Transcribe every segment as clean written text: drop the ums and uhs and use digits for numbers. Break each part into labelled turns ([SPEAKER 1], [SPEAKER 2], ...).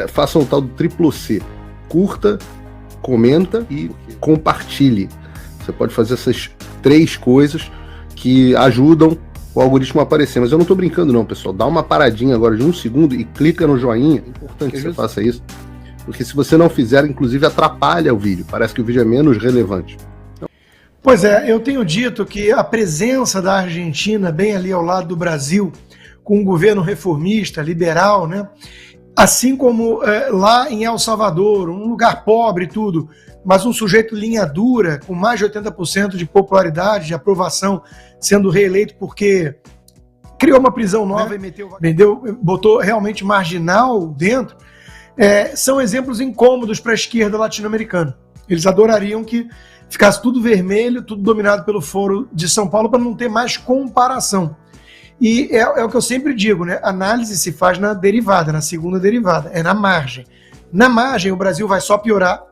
[SPEAKER 1] façam o tal do triplo C. Curta, comenta e compartilhe. Você pode fazer essas 3 coisas que ajudam o algoritmo a aparecer. Mas eu não tô brincando não, pessoal. Dá uma paradinha agora de 1 segundo e clica no joinha. É importante que você faça isso. Porque se você não fizer, inclusive atrapalha o vídeo. Parece que o vídeo é menos relevante.
[SPEAKER 2] Pois é, eu tenho dito que a presença da Argentina bem ali ao lado do Brasil, com um governo reformista, liberal, né? Assim como lá em El Salvador, um lugar pobre e tudo, mas um sujeito linha dura, com mais de 80% de popularidade, de aprovação, sendo reeleito porque criou uma prisão nova e botou realmente marginal dentro, são exemplos incômodos para a esquerda latino-americana. Eles adorariam que ficasse tudo vermelho, tudo dominado pelo Foro de São Paulo, para não ter mais comparação. E é o que eu sempre digo, né? Análise se faz na derivada, na segunda derivada, é na margem. Na margem, o Brasil vai só piorar.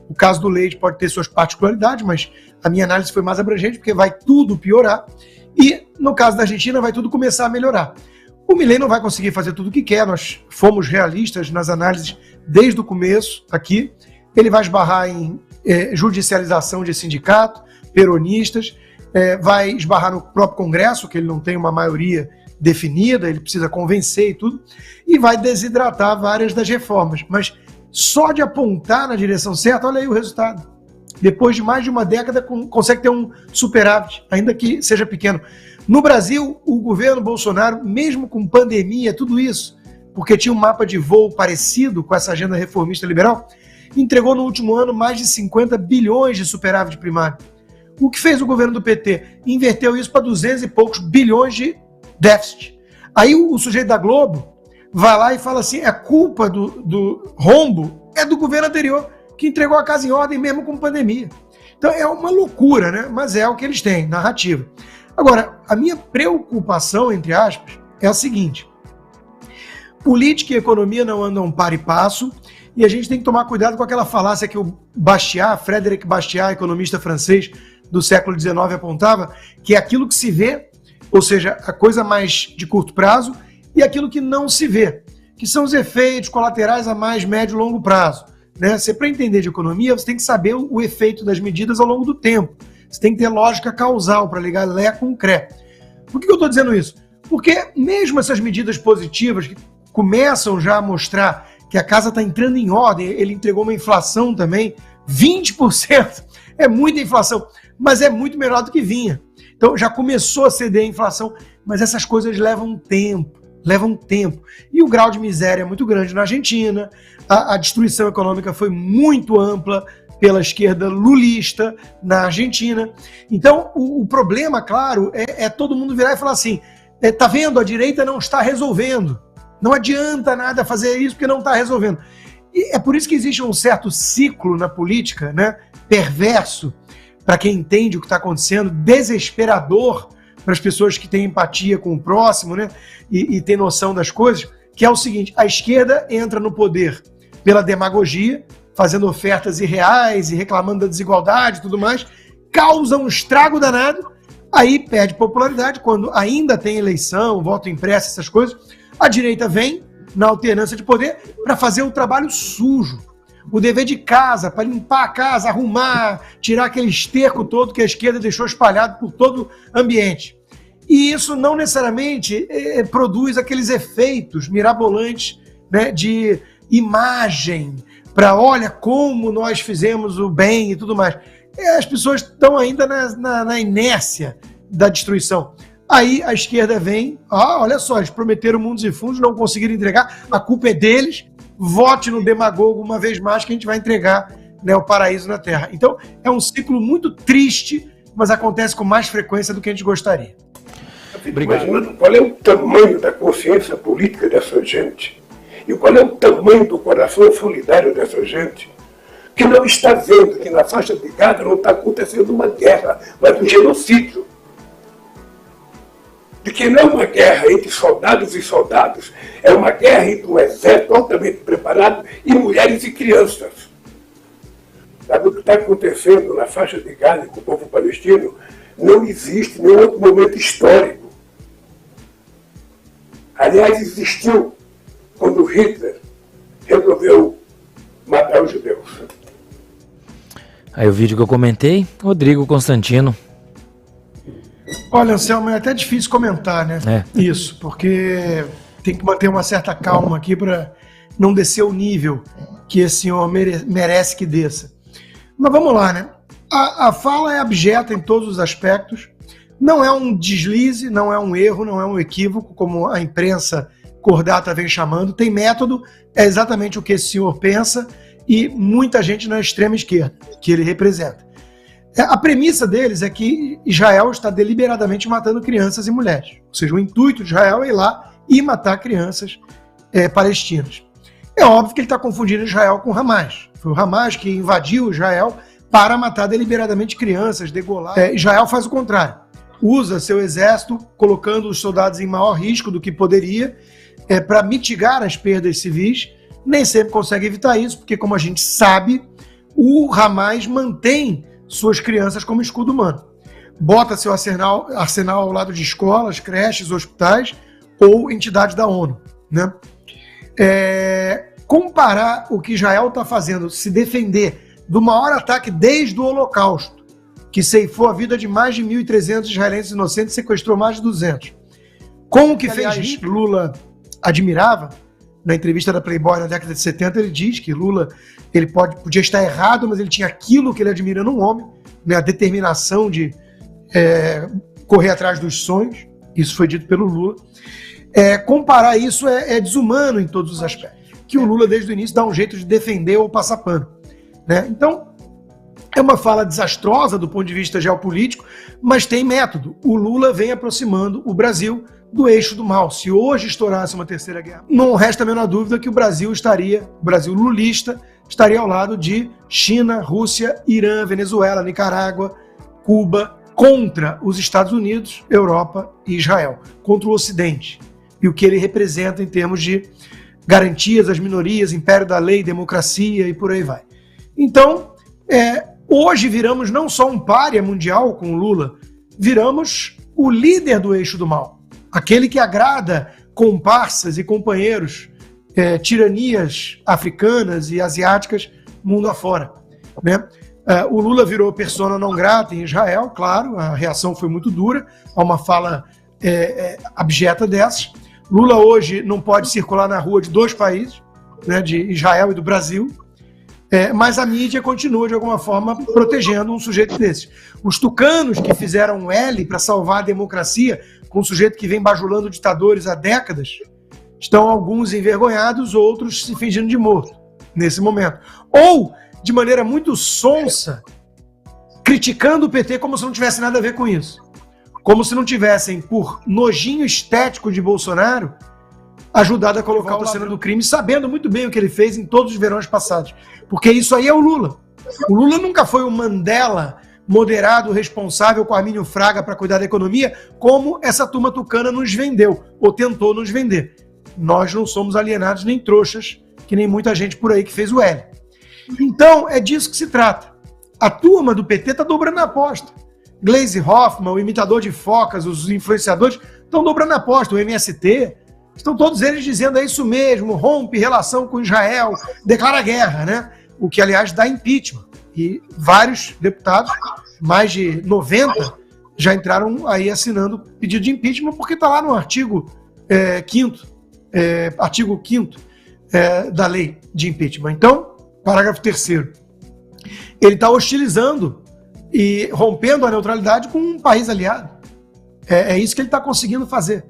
[SPEAKER 2] O caso do leite pode ter suas particularidades, mas a minha análise foi mais abrangente, porque vai tudo piorar. E no caso da Argentina, vai tudo começar a melhorar. O Milei não vai conseguir fazer tudo o que quer, nós fomos realistas nas análises desde o começo aqui. Ele vai esbarrar em judicialização de sindicato, peronistas, vai esbarrar no próprio Congresso, que ele não tem uma maioria definida, ele precisa convencer e tudo, e vai desidratar várias das reformas. Mas só de apontar na direção certa, olha aí o resultado. Depois de mais de uma década, consegue ter um superávit, ainda que seja pequeno. No Brasil, o governo Bolsonaro, mesmo com pandemia, tudo isso, porque tinha um mapa de voo parecido com essa agenda reformista liberal, entregou no último ano mais de 50 bilhões de superávit primário. O que fez o governo do PT? Inverteu isso para 200 e poucos bilhões de déficit. Aí o sujeito da Globo vai lá e fala assim, a culpa do rombo é do governo anterior, que entregou a casa em ordem mesmo com pandemia. Então é uma loucura, né? Mas é o que eles têm, narrativa. Agora, a minha preocupação, entre aspas, é a seguinte: política e economia não andam par e passo, e a gente tem que tomar cuidado com aquela falácia que o Bastiat, Frédéric Bastiat, economista francês do século XIX, apontava, que é aquilo que se vê, ou seja, a coisa mais de curto prazo, e aquilo que não se vê, que são os efeitos colaterais a mais médio e longo prazo. Né? Você, para entender de economia, você tem que saber o efeito das medidas ao longo do tempo. Você tem que ter lógica causal para ligar Lé com Cré. Por que eu estou dizendo isso? Porque mesmo essas medidas positivas que começam já a mostrar que a casa está entrando em ordem, ele entregou uma inflação também, 20%, é muita inflação, mas é muito menor do que vinha. Então já começou a ceder a inflação, mas essas coisas levam tempo. E o grau de miséria é muito grande na Argentina, a destruição econômica foi muito ampla pela esquerda lulista na Argentina. Então o problema, claro, é todo mundo virar e falar assim, tá vendo, a direita não está resolvendo. Não adianta nada fazer isso porque não está resolvendo. E é por isso que existe um certo ciclo na política, né, perverso, para quem entende o que está acontecendo, desesperador para as pessoas que têm empatia com o próximo, né, e têm noção das coisas, que é o seguinte: a esquerda entra no poder pela demagogia, fazendo ofertas irreais e reclamando da desigualdade e tudo mais, causa um estrago danado, aí perde popularidade, quando ainda tem eleição, voto impresso, essas coisas. A direita vem, na alternância de poder, para fazer o trabalho sujo, o dever de casa, para limpar a casa, arrumar, tirar aquele esterco todo que a esquerda deixou espalhado por todo o ambiente. E isso não necessariamente produz aqueles efeitos mirabolantes, né, de imagem, para olha como nós fizemos o bem e tudo mais. As pessoas estão ainda na inércia da destruição. Aí a esquerda vem, olha só, eles prometeram mundos e fundos, não conseguiram entregar, a culpa é deles, vote no demagogo uma vez mais que a gente vai entregar, né, o paraíso na Terra. Então é um ciclo muito triste, mas acontece com mais frequência do que a gente gostaria.
[SPEAKER 3] Eu fico imaginando qual é o tamanho da consciência política dessa gente e qual é o tamanho do coração solidário dessa gente, que não está vendo que na faixa de Gaza não está acontecendo uma guerra, mas um genocídio. De que não é uma guerra entre soldados e soldados, é uma guerra entre um exército altamente preparado e mulheres e crianças. Sabe o que está acontecendo na faixa de Gaza com o povo palestino? Não existe nenhum outro momento histórico. Aliás, existiu quando Hitler resolveu matar os judeus.
[SPEAKER 4] Aí o vídeo que eu comentei, Rodrigo Constantino.
[SPEAKER 2] Olha, Anselmo, é até difícil comentar, né? Isso, porque tem que manter uma certa calma aqui para não descer o nível que esse senhor merece que desça. Mas vamos lá, né? A fala é abjeta em todos os aspectos. Não é um deslize, não é um erro, não é um equívoco, como a imprensa cordata vem chamando. Tem método, é exatamente o que esse senhor pensa e muita gente na extrema esquerda, que ele representa. A premissa deles é que Israel está deliberadamente matando crianças e mulheres. Ou seja, o intuito de Israel é ir lá e matar crianças palestinas. É óbvio que ele está confundindo Israel com Hamas. Foi o Hamas que invadiu Israel para matar deliberadamente crianças, degolar. Israel faz o contrário. Usa seu exército, colocando os soldados em maior risco do que poderia, para mitigar as perdas civis. Nem sempre consegue evitar isso, porque, como a gente sabe, o Hamas mantém suas crianças como escudo humano. Bota seu arsenal ao lado de escolas, creches, hospitais ou entidades da ONU, né? Comparar o que Israel está fazendo, se defender do maior ataque desde o Holocausto, que ceifou a vida de mais de 1.300 israelenses inocentes e sequestrou mais de 200, com o que fez Lula admirava. Na entrevista da Playboy na década de 70, ele diz que Lula ele podia estar errado, mas ele tinha aquilo que ele admira num homem, né, a determinação de correr atrás dos sonhos. Isso foi dito pelo Lula. Comparar isso é desumano em todos os aspectos, que o Lula desde o início dá um jeito de defender ou passar pano, né? Então, é uma fala desastrosa do ponto de vista geopolítico, mas tem método. O Lula vem aproximando o Brasil do eixo do mal. Se hoje estourasse uma terceira guerra, não resta a menor dúvida que o Brasil lulista, estaria ao lado de China, Rússia, Irã, Venezuela, Nicarágua, Cuba, contra os Estados Unidos, Europa e Israel, contra o Ocidente. E o que ele representa em termos de garantias às minorias, império da lei, democracia e por aí vai. Então, hoje viramos não só um pária mundial com o Lula, viramos o líder do eixo do mal. Aquele que agrada comparsas e companheiros, tiranias africanas e asiáticas mundo afora, né? O Lula virou persona não grata em Israel, claro, a reação foi muito dura a uma fala abjeta dessas. Lula hoje não pode circular na rua de dois países, né, de Israel e do Brasil, mas a mídia continua, de alguma forma, protegendo um sujeito desse. Os tucanos que fizeram um L para salvar a democracia com um sujeito que vem bajulando ditadores há décadas, estão alguns envergonhados, outros se fingindo de morto nesse momento. Ou, de maneira muito sonsa, criticando o PT como se não tivesse nada a ver com isso. Como se não tivessem, por nojinho estético de Bolsonaro, ajudado a colocar o cena do crime, sabendo muito bem o que ele fez em todos os verões passados. Porque isso aí é o Lula. O Lula nunca foi o Mandela moderado, responsável com Armínio Fraga para cuidar da economia, como essa turma tucana nos vendeu, ou tentou nos vender. Nós não somos alienados nem trouxas, que nem muita gente por aí que fez o L. Então, é disso que se trata. A turma do PT está dobrando a aposta. Gleisi Hoffmann, o imitador de focas, os influenciadores, estão dobrando a aposta. O MST, estão todos eles dizendo isso mesmo, rompe relação com Israel, declara guerra, né? O que, aliás, dá impeachment. E vários deputados, mais de 90, já entraram aí assinando pedido de impeachment, porque está lá no artigo 5º da lei de impeachment. Então, parágrafo 3º. Ele está hostilizando e rompendo a neutralidade com um país aliado. É isso que ele está conseguindo fazer.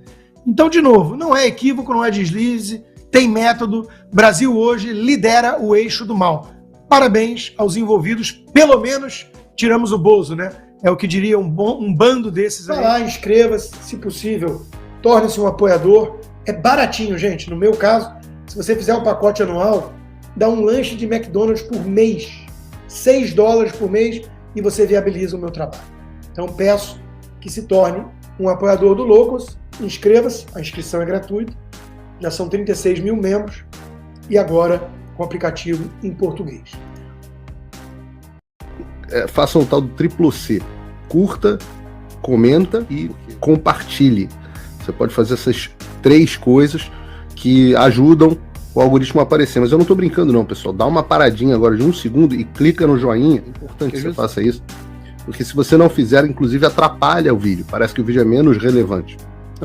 [SPEAKER 2] Então, de novo, não é equívoco, não é deslize, tem método. Brasil hoje lidera o eixo do mal. Parabéns aos envolvidos, pelo menos tiramos o Bozo, né? É o que diria um bando desses aí. Vai lá, inscreva-se, se possível, torne-se um apoiador. É baratinho, gente. No meu caso, se você fizer um pacote anual, dá um lanche de McDonald's por mês. $6 por mês e você viabiliza o meu trabalho. Então peço que se torne um apoiador do Loucos, inscreva-se, a inscrição é gratuita, já são 36 mil membros e agora com o aplicativo em português.
[SPEAKER 1] Faça o tal do triplo C. Curta, comenta e compartilhe. Você pode fazer essas 3 coisas que ajudam o algoritmo aparecer. Mas eu não tô brincando não, pessoal. Dá uma paradinha agora de 1 segundo e clica no joinha. É importante que você faça isso. Porque se você não fizer, inclusive atrapalha o vídeo. Parece que o vídeo é menos relevante.